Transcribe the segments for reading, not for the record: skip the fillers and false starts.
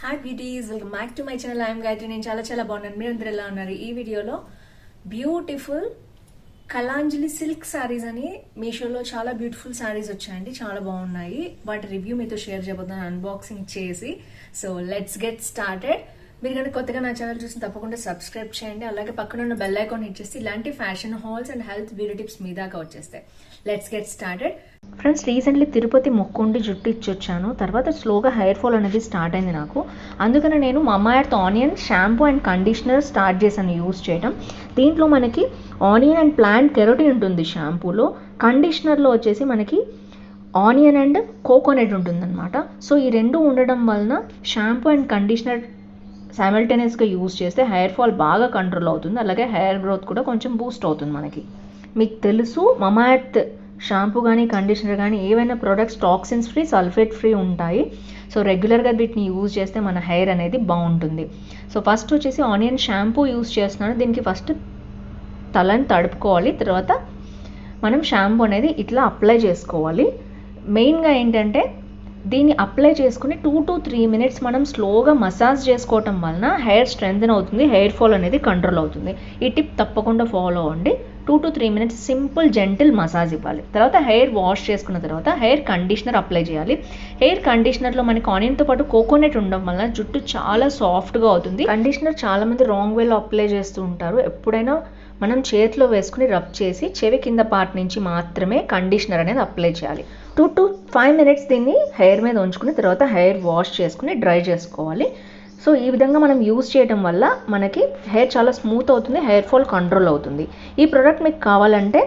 Hi beauties, welcome back to my channel. I'm Gayatri. నేను చాలా బాగున్నాను. మీరు అందరూ ఎలా ఉన్నారు? ఈ వీడియోలో బ్యూటిఫుల్ కలాంజలి సిల్క్ శారీస్ అని మీషోలో చాలా బ్యూటిఫుల్ శారీస్ వచ్చాయండి. చాలా బాగున్నాయి. వాటి రివ్యూ మీతో షేర్ చేయబోతున్నాను అన్బాక్సింగ్ చేసి. So let's get started. మీరు కనుక కొత్తగా నా ఛానల్ చూసి తప్పకుండా సబ్స్క్రైబ్ చేయండి. అలాగే పక్కన ఉన్న బెల్ ఐకాన్ హిట్ చేసి ఇలాంటి fashion hauls and health beauty tips మీ దాకా వచ్చేస్తాయి. Let's get started. Friends, recently Tirupati మొక్కుండి జుట్టు ఇచ్చొచ్చాను. తర్వాత స్లోగా హెయిర్ ఫాల్ అనేది స్టార్ట్ అయింది నాకు. అందుకని నేను మమ్మా earth onion shampoo and conditioner start చేశాను యూజ్ చేయడం. దీంట్లో మనకి ఆనియన్ అండ్ ప్లాంట్ కెరోటిన్ ఉంటుంది షాంపూలో. కండిషనర్లో వచ్చేసి మనకి ఆనియన్ అండ్ కోకోనట్ ఉంటుందన్నమాట. సో ఈ రెండు ఉండడం వలన షాంపూ అండ్ కండిషనర్ సైమల్టేనియస్గా యూజ్ చేస్తే హెయిర్ ఫాల్ బాగా కంట్రోల్ అవుతుంది. అలాగే హెయిర్ గ్రోత్ కూడా కొంచెం బూస్ట్ అవుతుంది మనకి. మీకు తెలుసు, మమా ఎర్త్ షాంపూ కానీ కండిషనర్ కానీ ఏవైనా products toxins free, sulphate free ఉంటాయి. సో రెగ్యులర్గా వీటిని యూజ్ చేస్తే మన హెయిర్ అనేది బాగుంటుంది. సో ఫస్ట్ వచ్చేసి ఆనియన్ షాంపూ యూజ్ చేస్తున్నాను. దీనికి ఫస్ట్ తలని తడుపుకోవాలి. తర్వాత మనం షాంపూ అనేది ఇట్లా అప్లై చేసుకోవాలి. మెయిన్గా ఏంటంటే దీన్ని అప్లై చేసుకుని 2 to 3 minutes మనం స్లోగా మసాజ్ చేసుకోవటం వలన హెయిర్ స్ట్రెంగ్తెన్ అవుతుంది, హెయిర్ ఫాల్ అనేది కంట్రోల్ అవుతుంది. ఈ టిప్ తప్పకుండా ఫాలో అవ్వండి. 2 to 3 minutes simple gentle massage ఇవ్వాలి. తర్వాత హెయిర్ వాష్ చేసుకున్న తర్వాత హెయిర్ కండిషనర్ అప్లై చేయాలి. హెయిర్ కండిషనర్లో మనకి ఆనియన్తో పాటు కోకోనట్ ఉండడం వల్ల జుట్టు చాలా సాఫ్ట్గా అవుతుంది. కండిషనర్ చాలామంది రాంగ్ వేలో అప్లై చేస్తూ ఉంటారు. ఎప్పుడైనా మనం చేతిలో వేసుకుని రబ్ చేసి చెవి కింద పార్ట్ నుంచి మాత్రమే కండిషనర్ అనేది అప్లై చేయాలి. 2 to 5 minutes దీన్ని హెయిర్ మీద ఉంచుకుని తర్వాత హెయిర్ వాష్ చేసుకుని డ్రై చేసుకోవాలి. సో ఈ విధంగా మనం యూజ్ చేయడం వల్ల మనకి హెయిర్ చాలా స్మూత్ అవుతుంది, హెయిర్ ఫాల్ కంట్రోల్ అవుతుంది. ఈ ప్రోడక్ట్ మీకు కావాలంటే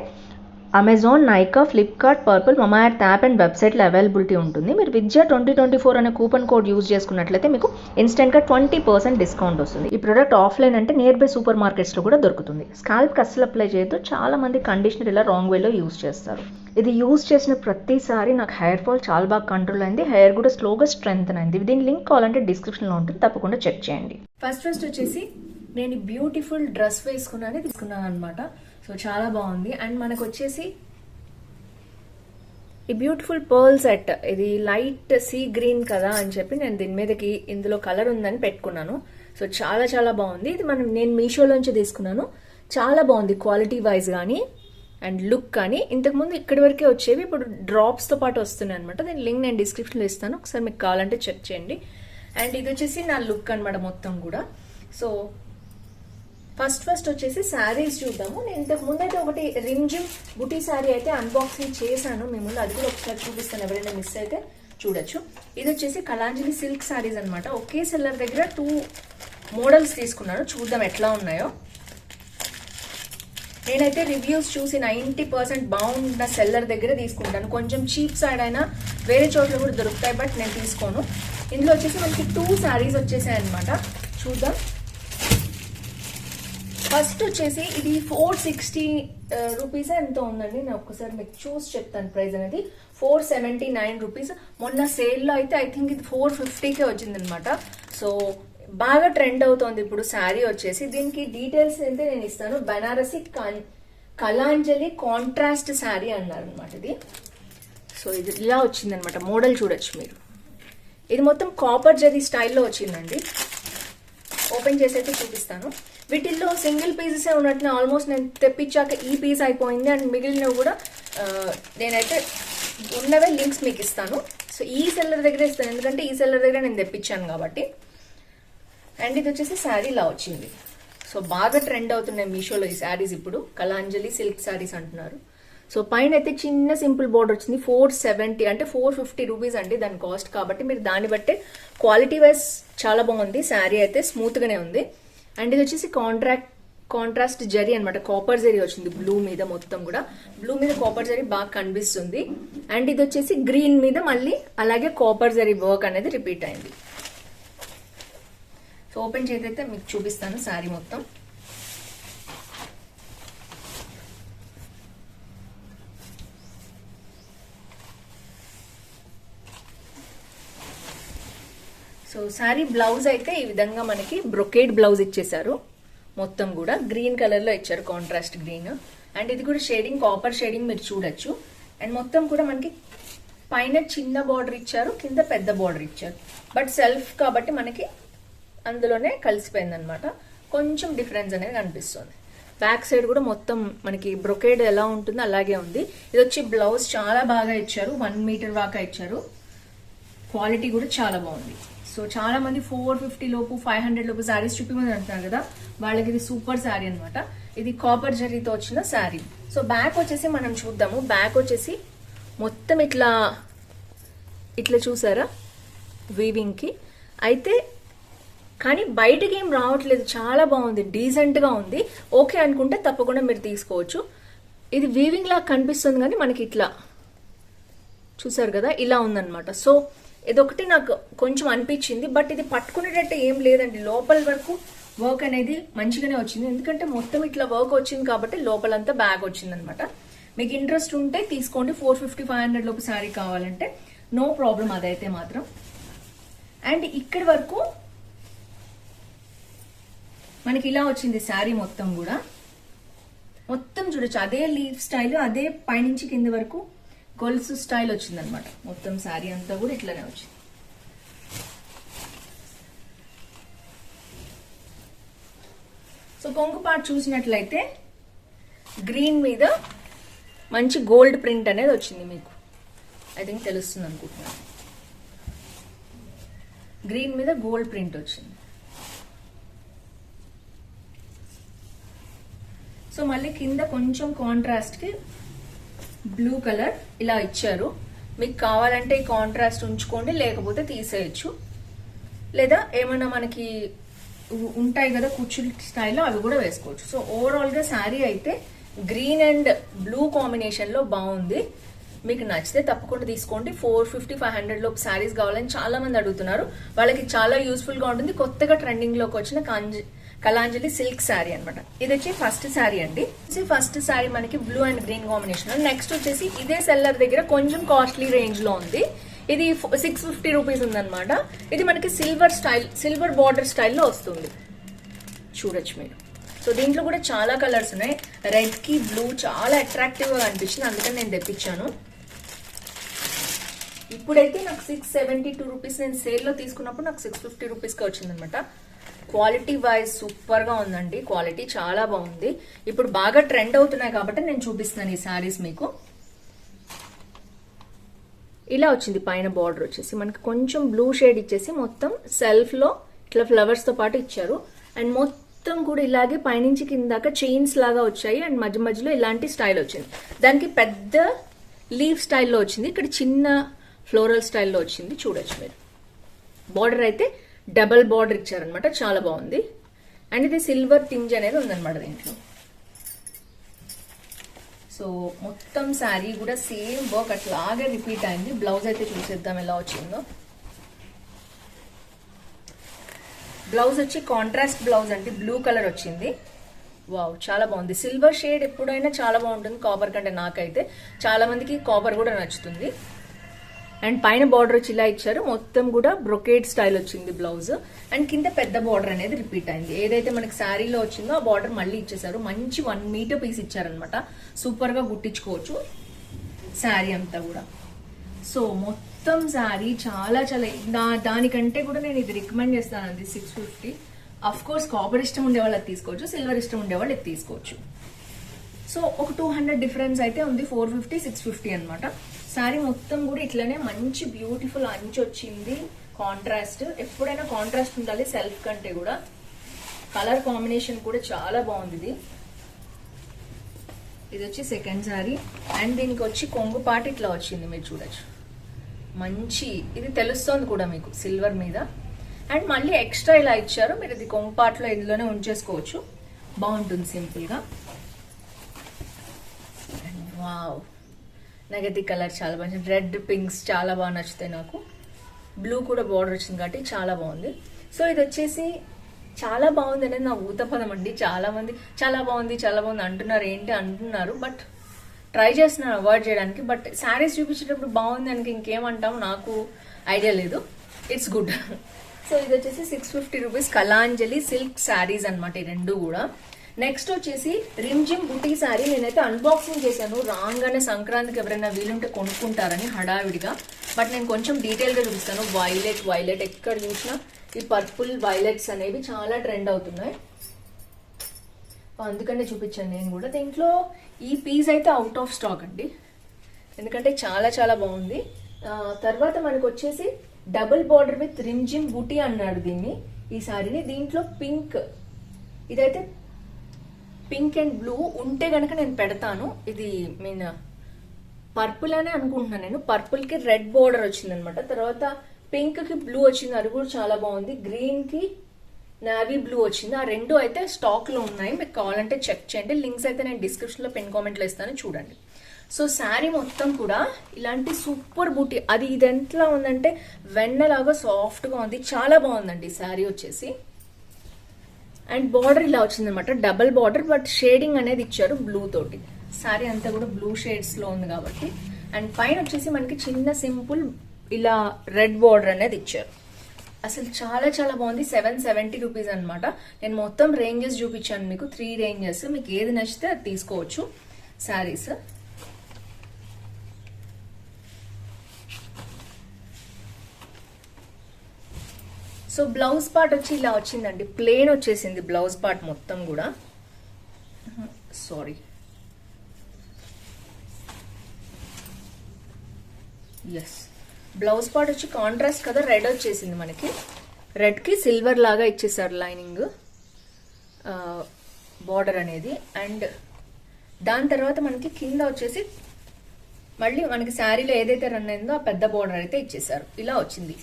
Amazon, Nykaa, Flipkart, Purple, Mamaearth app and వెబ్సైట్లో అవైలబిలిటీ ఉంటుంది. మీరు విద్యా 2024 అనే కూపన్ కోడ్ యూజ్ చేసుకున్నట్లయితే మీకు ఇన్స్టెంట్గా 20% డిస్కౌంట్ వస్తుంది. ఈ ప్రోడక్ట్ ఆఫ్లైన్ అంటే నియర్ బై సూపర్ మార్కెట్స్లో కూడా దొరుకుతుంది. స్కాల్ప్కి అస్సలు అప్లై చేయొద్దు. చాలా మంది కండిషనర్ ఇలా రాంగ్ వేలో యూజ్ చేస్తారు. ఇది యూజ్ చేసిన ప్రతిసారి నాకు హెయిర్ ఫాల్ చాలా బాగా కంట్రోల్ అయింది, హెయిర్ కూడా స్లోగా స్ట్రెంగ్తెన్ అయింది. దీని లింక్ కావాలంటే డిస్క్రిప్షన్లో ఉంటుంది, తప్పకుండా చెక్ చేయండి. ఫస్ట్ వచ్చేసి నేను బ్యూటిఫుల్ డ్రెస్ తీసుకున్నాను అనమాట. సో చాలా బాగుంది. అండ్ మనకు వచ్చేసి ఈ బ్యూటిఫుల్ పర్ల్ సెట్, ఇది లైట్ సీ గ్రీన్ కదా అని చెప్పి నేను దీని మీదకి ఇందులో కలర్ ఉందని పెట్టుకున్నాను. సో చాలా బాగుంది. ఇది నేను మీషోలోంచి తీసుకున్నాను. చాలా బాగుంది క్వాలిటీ వైజ్ కానీ అండ్ లుక్ కానీ. ఇంతకుముందు ఇక్కడి వరకే వచ్చేవి, ఇప్పుడు డ్రాప్స్తో పాటు వస్తున్నాయి అనమాట. దీని లింక్ నేను డిస్క్రిప్షన్లో ఇస్తాను, ఒకసారి మీకు కావాలంటే చెక్ చేయండి. అండ్ ఇది వచ్చేసి నా లుక్ అనమాట మొత్తం కూడా. సో ఫస్ట్ వచ్చేసి శారీస్ చూద్దాము. నేను ఇంతకు ముందు అయితే ఒకటి రింజిమ్ బుటీ శారీ అయితే అన్బాక్సింగ్ చేశాను మీ ముందు, అది కూడా ఒకసారి చూపిస్తాను, ఎవరైనా మిస్ అయితే చూడొచ్చు. ఇది వచ్చేసి కలాంజలి సిల్క్ శారీస్ అనమాట. ఒకే సెల్లర్ దగ్గర 2 మోడల్స్ తీసుకున్నాను, చూద్దాం ఎట్లా ఉన్నాయో. నేనైతే రివ్యూస్ చూసి 90% బాగున్న సెల్లర్ దగ్గర తీసుకుంటాను. కొంచెం చీప్ సైడ్ అయినా వేరే చోట్ల కూడా దొరుకుతాయి, బట్ నేను తీసుకోను. ఇందులో వచ్చేసి మనకి 2 శారీస్ వచ్చేసాయి అనమాట. చూద్దాం. ఫస్ట్ వచ్చేసి ఇది 460 రూపీస్ ఎంతో ఉందండి. నేను ఒక్కసారి మీకు చూసి చెప్తాను ప్రైస్ అనేది. 479 రూపీస్. మొన్న సేల్లో అయితే ఐ థింక్ ఇది 450కే వచ్చింది అనమాట. సో బాగా ట్రెండ్ అవుతోంది ఇప్పుడు శారీ వచ్చేసి. దీనికి డీటెయిల్స్ అయితే నేను ఇస్తాను. బనారసి కలాంజలి కాంట్రాస్ట్ శారీ అన్నారు అనమాట ఇది. సో ఇది ఇలా వచ్చింది అనమాట. మోడల్ చూడొచ్చు మీరు. ఇది మొత్తం కాపర్ జరీ స్టైల్లో వచ్చిందండి. ఓపెన్ చేసి అయితే చూపిస్తాను. వీటిల్లో సింగిల్ పీసెసే ఉన్నట్టు ఆల్మోస్ట్ నేను తెప్పించాక ఈ పీస్ అయిపోయింది. అండ్ మిగిలినవి కూడా నేనైతే ఉన్నవే లింక్స్ మీకు ఇస్తాను. సో ఈ సెల్లర్ దగ్గర ఇస్తాను, ఎందుకంటే ఈ సెల్లర్ దగ్గర నేను తెప్పించాను కాబట్టి. అండ్ ఇది వచ్చేసి శారీ ఇలా వచ్చింది. సో బాగా ట్రెండ్ అవుతున్నాయి మీషోలో ఈ శారీస్ ఇప్పుడు. కలాంజలి సిల్క్ శారీస్ అంటున్నారు. సో పైన అయితే చిన్న సింపుల్ బోర్డర్ వచ్చింది. 470 అంటే 450 రూపీస్ అండి దాని కాస్ట్. కాబట్టి మీరు దాన్ని బట్టే క్వాలిటీ వైజ్ చాలా బాగుంది. శారీ అయితే స్మూత్ గానే ఉంది. అండ్ ఇది వచ్చేసి కాంట్రాస్ట్ జరీ అనమాట. కాపర్ జరీ వచ్చింది బ్లూ మీద, మొత్తం కూడా బ్లూ మీద కాపర్ జరీ బాగా కనిపిస్తుంది. అండ్ ఇది వచ్చేసి గ్రీన్ మీద మళ్ళీ అలాగే కాపర్ జరీ వర్క్ అనేది రిపీట్ అయింది. సో ఓపెన్ చేసి మీకు చూపిస్తాను శారీ మొత్తం. సో శారీ బ్లౌజ్ అయితే ఈ విధంగా మనకి బ్రొకేడ్ బ్లౌజ్ ఇచ్చేసారు. మొత్తం కూడా గ్రీన్ కలర్ లో ఇచ్చారు, కాంట్రాస్ట్ గ్రీన్. అండ్ ఇది కూడా షేడింగ్ కాపర్ షేడింగ్ మీరు చూడొచ్చు. అండ్ మొత్తం కూడా మనకి పైన చిన్న బార్డర్ ఇచ్చారు, కింద పెద్ద బార్డర్ ఇచ్చారు. బట్ సెల్ఫ్ కాబట్టి మనకి అందులోనే కలిసిపోయింది అనమాట. కొంచెం డిఫరెన్స్ అనేది కనిపిస్తుంది. బ్యాక్ సైడ్ కూడా మొత్తం మనకి బ్రొకేడ్ ఎలా ఉంటుందో అలాగే ఉంది. ఇది వచ్చి బ్లౌజ్ చాలా బాగా ఇచ్చారు, 1 మీటర్ దాకా ఇచ్చారు. క్వాలిటీ కూడా చాలా బాగుంది. సో చాలా మంది 450 లోపు 500 లోపు శారీస్ చూపిమని అంటున్నారు కదా, వాళ్ళకి ఇది సూపర్ శారీ అనమాట. ఇది కాపర్ జరీతో వచ్చిన శారీ. సో బ్యాక్ వచ్చేసి మనం చూద్దాము. బ్యాక్ వచ్చేసి మొత్తం ఇట్లా చూసారా వీవింగ్ కి అయితే, కానీ బయటకి ఏం రావట్లేదు. చాలా బాగుంది, డీసెంట్ గా ఉంది. ఓకే అనుకుంటే తప్పకుండా మీరు తీసుకోవచ్చు. ఇది వీవింగ్ లాగా కనిపిస్తుంది కానీ మనకి ఇట్లా చూసారు కదా, ఇలా ఉందన్నమాట. సో ఇదొకటి నాకు కొంచెం అనిపించింది. బట్ ఇది పట్టుకునేటట్టు ఏం లేదండి. లోపల వరకు వర్క్ అనేది మంచిగానే వచ్చింది, ఎందుకంటే మొత్తం ఇట్లా వర్క్ వచ్చింది కాబట్టి లోపలంతా బ్యాగ్ వచ్చింది అనమాట. మీకు ఇంట్రెస్ట్ ఉంటే తీసుకోండి. 450-500 లోపు శారీ కావాలంటే నో ప్రాబ్లం, అదైతే మాత్రం. అండ్ ఇక్కడి వరకు మనకి ఇలా వచ్చింది శారీ మొత్తం కూడా. మొత్తం చూడొచ్చు అదే లీఫ్ స్టైల్, అదే పైనుంచి కింద వరకు గొలుసు స్టైల్ వచ్చింది అనమాట. మొత్తం శారీ అంతా కూడా ఇట్లానే వచ్చింది. సో కొంగు పార్ట్ చూసినట్లయితే గ్రీన్ మీద మంచి గోల్డ్ ప్రింట్ అనేది వచ్చింది. మీకు ఐ థింక్ తెలుస్తుంది అనుకుంటున్నాను. గ్రీన్ మీద గోల్డ్ ప్రింట్ వచ్చింది. సో మళ్ళీ కింద కొంచెం కాంట్రాస్ట్ కి బ్లూ కలర్ ఇలా ఇచ్చారు. మీకు కావాలంటే ఈ కాంట్రాస్ట్ ఉంచుకోండి, లేకపోతే తీసేయచ్చు. లేదా ఏమైనా మనకి ఉంటాయి కదా కుచ్చుల స్టైల్లో, అవి కూడా వేసుకోవచ్చు. సో ఓవరాల్ గా శారీ అయితే గ్రీన్ అండ్ బ్లూ కాంబినేషన్ లో బాగుంది. మీకు నచ్చితే తప్పకుండా తీసుకోండి. 450-500 లోపు శారీస్ కావాలని చాలా మంది అడుగుతున్నారు. వాళ్ళకి చాలా యూస్ఫుల్ గా ఉంటుంది. కొత్తగా ట్రెండింగ్ లోకి వచ్చిన కలాంజలి సిల్క్ శారీ అనమాట. ఇది వచ్చి ఫస్ట్ శారీ అండి. ఫస్ట్ శారీ మనకి blue and green combination. Next వచ్చేసి ఇదే సెల్లర్ దగ్గర కొంచెం కాస్ట్లీ రేంజ్ లో ఉంది. ఇది 650 రూపీస్ ఉందన్నమాట. ఇది మనకి సిల్వర్ బార్డర్ స్టైల్లో వస్తుంది, చూడొచ్చు మీరు. సో దీంట్లో కూడా చాలా కలర్స్ ఉన్నాయి. రెడ్ కి బ్లూ చాలా అట్రాక్టివ్ గా అనిపించింది, అందుకని నేను తెప్పించాను. ఇప్పుడైతే నాకు 672 రూపీస్, నేను సేల్లో తీసుకున్నప్పుడు నాకు 650 రూపీస్కి వచ్చిందనమాట. క్వాలిటీ వైజ్ సూపర్ గా ఉందండి. క్వాలిటీ చాలా బాగుంది. ఇప్పుడు బాగా ట్రెండ్ అవుతున్నాయి కాబట్టి నేను చూపిస్తున్నాను ఈ శారీస్ మీకు. ఇలా వచ్చింది. పైన బార్డర్ వచ్చేసి మనకి కొంచెం బ్లూ షేడ్ ఇచ్చేసి మొత్తం సెల్ఫ్ లో ఇట్లా ఫ్లవర్స్ తో పాటు ఇచ్చారు. అండ్ మొత్తం కూడా ఇలాగే పైనుంచి కిందాక చైన్స్ లాగా వచ్చాయి. అండ్ మధ్య మధ్యలో ఇలాంటి స్టైల్ వచ్చింది. దానికి పెద్ద లీఫ్ స్టైల్లో వచ్చింది, ఇక్కడ చిన్న ఫ్లోరల్ స్టైల్లో వచ్చింది, చూడొచ్చు మీరు. బార్డర్ అయితే డబల్ బార్డర్ ఇచ్చారనమాట, చాలా బాగుంది. అండ్ ఇది సిల్వర్ టింజ్ అనేది ఉందన్నమాట దీంట్లో. సో మొత్తం శారీ కూడా సేమ్ వర్క్ అట్లాగే రిపీట్ అయింది. బ్లౌజ్ అయితే చూసేద్దాం ఎలా వచ్చిందో. బ్లౌజ్ వచ్చి కాంట్రాస్ట్ బ్లౌజ్ అంటే బ్లూ కలర్ వచ్చింది. వావ్, చాలా బాగుంది. సిల్వర్ షేడ్ ఎప్పుడైనా చాలా బాగుంటుంది కాపర్ కంటే. నాకైతే చాలా మందికి కాపర్ కూడా నచ్చుతుంది. అండ్ పైన బార్డర్ వచ్చి ఇలా ఇచ్చారు. మొత్తం కూడా బ్రొకేడ్ స్టైల్ వచ్చింది బ్లౌజ్. అండ్ కింద పెద్ద బార్డర్ అనేది రిపీట్ అయింది. ఏదైతే మనకి శారీలో వచ్చిందో ఆ బార్డర్ మళ్ళీ ఇచ్చేసారు. మంచి 1 మీటర్ పీస్ ఇచ్చారనమాట. సూపర్ గా గుట్టించుకోవచ్చు శారీ అంతా కూడా. సో మొత్తం శారీ చాలా చాలా దానికంటే కూడా నేను ఇది రికమెండ్ చేస్తానండి. 650. అఫ్ కోర్స్ కాపర్ ఇష్టం ఉండే వాళ్ళకి తీసుకోవచ్చు, సిల్వర్ ఇష్టం ఉండే వాళ్ళు ఇది తీసుకోవచ్చు. సో ఒక 200 డిఫరెన్స్ అయితే ఉంది. 450, 650 అనమాట. శారీ మొత్తం కూడా ఇట్లనే మంచి బ్యూటిఫుల్ అంచు వచ్చింది. కాంట్రాస్ట్, ఎప్పుడైనా కాంట్రాస్ట్ ఉండాలి సెల్ఫ్ కంటే కూడా. కలర్ కాంబినేషన్ కూడా చాలా బాగుంది. ఇది వచ్చి సెకండ్ శారీ. అండ్ దీనికి వచ్చి కొంగు పాట ఇట్లా వచ్చింది, మీరు చూడొచ్చు. మంచి ఇది తెలుస్తోంది కూడా మీకు సిల్వర్ మీద. అండ్ మళ్ళీ ఎక్స్ట్రా ఇలా ఇచ్చారు. మీరు ఇది కొంగు పాటలో ఇందులోనే ఉంచేసుకోవచ్చు, బాగుంటుంది సింపుల్ గా. వావ్, నాకైతే కలర్ చాలా బాగుంది. రెడ్ పింక్స్ చాలా బాగా నచ్చుతాయి నాకు. బ్లూ కూడా బార్డర్ వచ్చింది కాబట్టి చాలా బాగుంది. సో ఇది వచ్చేసి చాలా బాగుంది అనేది నా ఊతపదం అండి. చాలా మంది చాలా బాగుంది అంటున్నారు, ఏంటి అంటున్నారు. బట్ ట్రై చేస్తున్నాను అవాయిడ్ చేయడానికి. బట్ శారీస్ చూపించేటప్పుడు బాగుంది అని ఇంకేమంటాం నాకు ఐడియా లేదు. It's good. సో ఇది వచ్చేసి 650 రూపీస్ కలాంజలి సిల్క్ శారీస్ అనమాట. ఈ రెండు కూడా నెక్స్ట్ వచ్చేసి రిమ్ జిమ్ బుటీ శారీ నేనైతే అన్బాక్సింగ్ చేశాను. రాగానే సంక్రాంతికి ఎవరైనా వీలుంటే కొనుక్కుంటారని హడావిడిగా. బట్ నేను కొంచెం డీటెయిల్గా చూపిస్తాను. వైలెట్ ఎక్కడ చూసినా ఈ పర్పుల్ వైలెట్స్ అనేవి చాలా ట్రెండ్ అవుతున్నాయి, అందుకనే చూపించాను నేను కూడా. దీంట్లో ఈ పీస్ అయితే అవుట్ ఆఫ్ స్టాక్ అండి, ఎందుకంటే చాలా చాలా బాగుంది. తర్వాత మనకు వచ్చేసి డబుల్ బార్డర్ విత్ రిమ్ జిమ్ బూటీ అన్నాడు దీన్ని, ఈ సారీని. దీంట్లో పింక్, ఇదైతే పింక్ అండ్ బ్లూ ఉంటే గనక నేను పెడతాను. ఇది మీన్ పర్పుల్ అనే అనుకుంటున్నాను నేను. పర్పుల్ కి రెడ్ బోర్డర్ వచ్చింది అనమాట. తర్వాత పింక్ కి బ్లూ వచ్చింది, అది కూడా చాలా బాగుంది. గ్రీన్ కి నావీ బ్లూ వచ్చింది. ఆ రెండు అయితే స్టాక్ లో ఉన్నాయి, మీకు కావాలంటే చెక్ చేయండి. లింక్స్ అయితే నేను డిస్క్రిప్షన్ లో పిన్ కామెంట్ లో ఇస్తాను, చూడండి. సో శారీ మొత్తం కూడా ఇలాంటి సూపర్ బూటీ, అది ఇది ఎంతలా ఉందంటే వెన్నలాగా సాఫ్ట్ గా ఉంది, చాలా బాగుందండి శారీ వచ్చేసి. అండ్ బార్డర్ ఇలా వచ్చింది అనమాట, డబల్ బార్డర్, బట్ షేడింగ్ అనేది ఇచ్చారు బ్లూ తోటి. శారీ అంతా కూడా బ్లూ షేడ్స్ లో ఉంది కాబట్టి. అండ్ పైన వచ్చేసి మనకి చిన్న సింపుల్ ఇలా రెడ్ బార్డర్ అనేది ఇచ్చారు. అసలు చాలా చాలా బాగుంది. 770 రూపీస్ అనమాట. నేను మొత్తం రేంజెస్ చూపించాను మీకు, 3 రేంజెస్. మీకు ఏది నచ్చితే అది తీసుకోవచ్చు శారీస్. సో బ్లౌజ్ పార్ట్ వచ్చి ఇలా వచ్చిందండి, ప్లేన్ వచ్చేసింది బ్లౌజ్ పార్ట్ మొత్తం కూడా. సారీ, ఎస్, బ్లౌజ్ పార్ట్ వచ్చి కాంట్రాస్ట్ కదా, రెడ్ వచ్చేసింది మనకి. రెడ్ కి సిల్వర్ లాగా ఇచ్చేసారు లైనింగ్ బార్డర్ అనేది. అండ్ దాని తర్వాత మనకి కింద వచ్చేసి మళ్ళీ మనకి శారీలో ఏదైతే రన్ అయిందో ఆ పెద్ద బార్డర్ అయితే ఇచ్చేసారు. ఇలా వచ్చింది.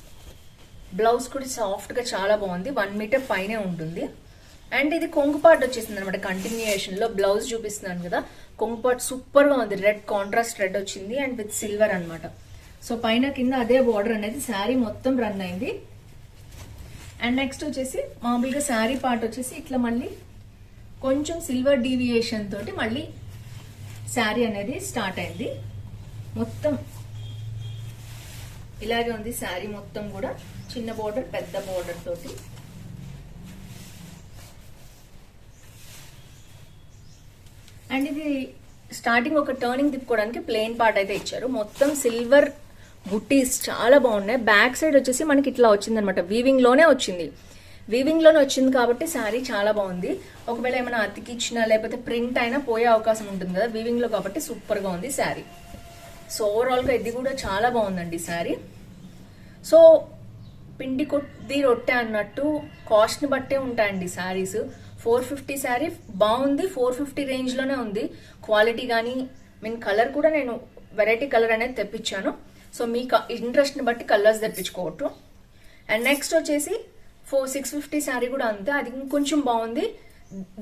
బ్లౌజ్ కూడా సాఫ్ట్ గా చాలా బాగుంది, 1 మీటర్ పైనే ఉంటుంది. అండ్ ఇది కొంగు పార్ట్ వచ్చేసింది అనమాట. కంటిన్యూయేషన్ లో బ్లౌజ్ చూపిస్తున్నాను కదా, కొంగు పార్ట్ సూపర్ గా ఉంది. రెడ్ కాంట్రాస్ట్ రెడ్ వచ్చింది అండ్ విత్ సిల్వర్ అనమాట. సో పైన కింద అదే బార్డర్ అనేది శారీ మొత్తం రన్ అయింది. అండ్ నెక్స్ట్ వచ్చేసి మామూలుగా శారీ పార్ట్ వచ్చేసి ఇట్లా మళ్ళీ కొంచెం సిల్వర్ డీవియేషన్ తోటి మళ్ళీ శారీ అనేది స్టార్ట్ అయింది. మొత్తం ఇలాగే ఉంది శారీ మొత్తం కూడా, చిన్న బోర్డర్ పెద్ద బోర్డర్ తోటి. అండ్ ఇది స్టార్టింగ్ ఒక టర్నింగ్ తిప్పుకోవడానికి ప్లెయిన్ పార్ట్ అయితే ఇచ్చారు. మొత్తం సిల్వర్ బుట్టీస్ చాలా బాగున్నాయి. బ్యాక్ సైడ్ వచ్చేసి మనకి ఇట్లా వచ్చింది అనమాట, వీవింగ్ లోనే వచ్చింది. వీవింగ్ లోనే వచ్చింది కాబట్టి శారీ చాలా బాగుంది. ఒకవేళ ఏమైనా అతికిచ్చినా లేకపోతే ప్రింట్ అయినా పోయే అవకాశం ఉంటుంది కదా, వీవింగ్ లో కాబట్టి సూపర్ గా ఉంది శారీ. సో ఓవరాల్ గా ఇది కూడా చాలా బాగుందండి శారీ. సో పిండి కొద్ది రొట్టె అన్నట్టు కాస్ట్ ని బట్టే ఉంటాయండి శారీస్. 450 శారీ బాగుంది, 450 రేంజ్ లోనే ఉంది. క్వాలిటీ కానీ మీన్ కలర్ కూడా నేను వెరైటీ కలర్ అనేది తెప్పించాను. సో మీ ఇంట్రెస్ట్ ని బట్టి కలర్స్ తెప్పించుకోవచ్చు. అండ్ నెక్స్ట్ వచ్చేసి 650 శారీ కూడా అంతే, అది ఇంకొంచెం బాగుంది.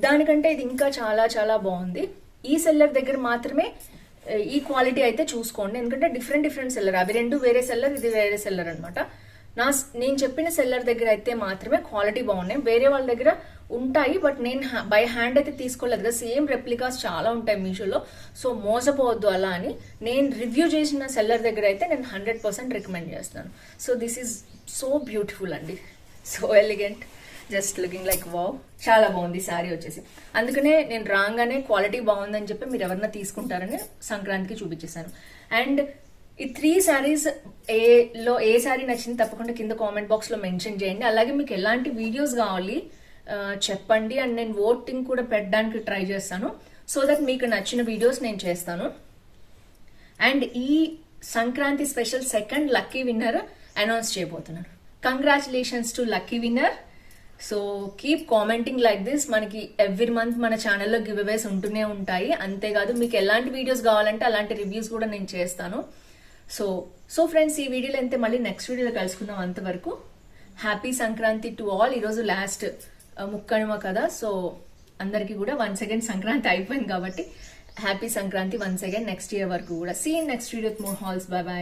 దానికంటే ఇది ఇంకా చాలా చాలా బాగుంది. ఈ సెల్లర్ దగ్గర మాత్రమే ఈ క్వాలిటీ అయితే చూసుకోండి, ఎందుకంటే డిఫరెంట్ సెల్లర్, అవి రెండు వేరే సెల్లర్, ఇది వేరే సెల్లర్ అనమాట. నేను చెప్పిన సెల్లర్ దగ్గర అయితే మాత్రమే క్వాలిటీ బాగున్నాయి. వేరే వాళ్ళ దగ్గర ఉంటాయి, బట్ నేను బై హ్యాండ్ అయితే తీసుకోలేదు కదా, సేమ్ రెప్లికాస్ చాలా ఉంటాయి మీషోలో. సో మోసపోవద్దు అలా అని. నేను రివ్యూ చేసిన సెల్లర్ దగ్గర అయితే నేను 100% రికమెండ్ చేస్తాను. So this is so beautiful అండి, so elegant, just looking like wow. చాలా బాగుంది శారీ వచ్చేసి. అందుకనే నేను రాగానే క్వాలిటీ బాగుందని చెప్పి మీరు ఎవరన్నా తీసుకుంటారని సంక్రాంతికి చూపించేశాను. అండ్ ఈ 3 శారీస్ ఏ శారీ నచ్చింది తప్పకుండా కింద కామెంట్ బాక్స్ లో మెన్షన్ చేయండి. అలాగే మీకు ఎలాంటి వీడియోస్ కావాలి చెప్పండి, అండ్ నేను ఓటింగ్ కూడా పెట్టడానికి ట్రై చేస్తాను, సో దట్ మీకు నచ్చిన వీడియోస్ నేను చేస్తాను. అండ్ ఈ Sankranti special second lucky winner announce చేయబోతున్నాను. Congratulations to lucky winner. So keep commenting like this. మనకి ఎవ్రీ మంత్ మన ఛానల్లో గివ్ అవేస్ ఉంటూనే ఉంటాయి. అంతేకాదు మీకు ఎలాంటి వీడియోస్ కావాలంటే అలాంటి రివ్యూస్ కూడా నేను చేస్తాను. సో ఫ్రెండ్స్, ఈ వీడియోలో అయితే మళ్ళీ నెక్స్ట్ వీడియోలో కలుసుకుందాం. అంతవరకు హ్యాపీ సంక్రాంతి టు ఆల్. ఈరోజు లాస్ట్ ముక్కనుమ కదా, సో అందరికి కూడా వన్స్ అగైన్ సంక్రాంతి అయిపోయింది కాబట్టి happy Sankranti once again. Next year వరకు కూడా. See in next video with more hauls. Bye by.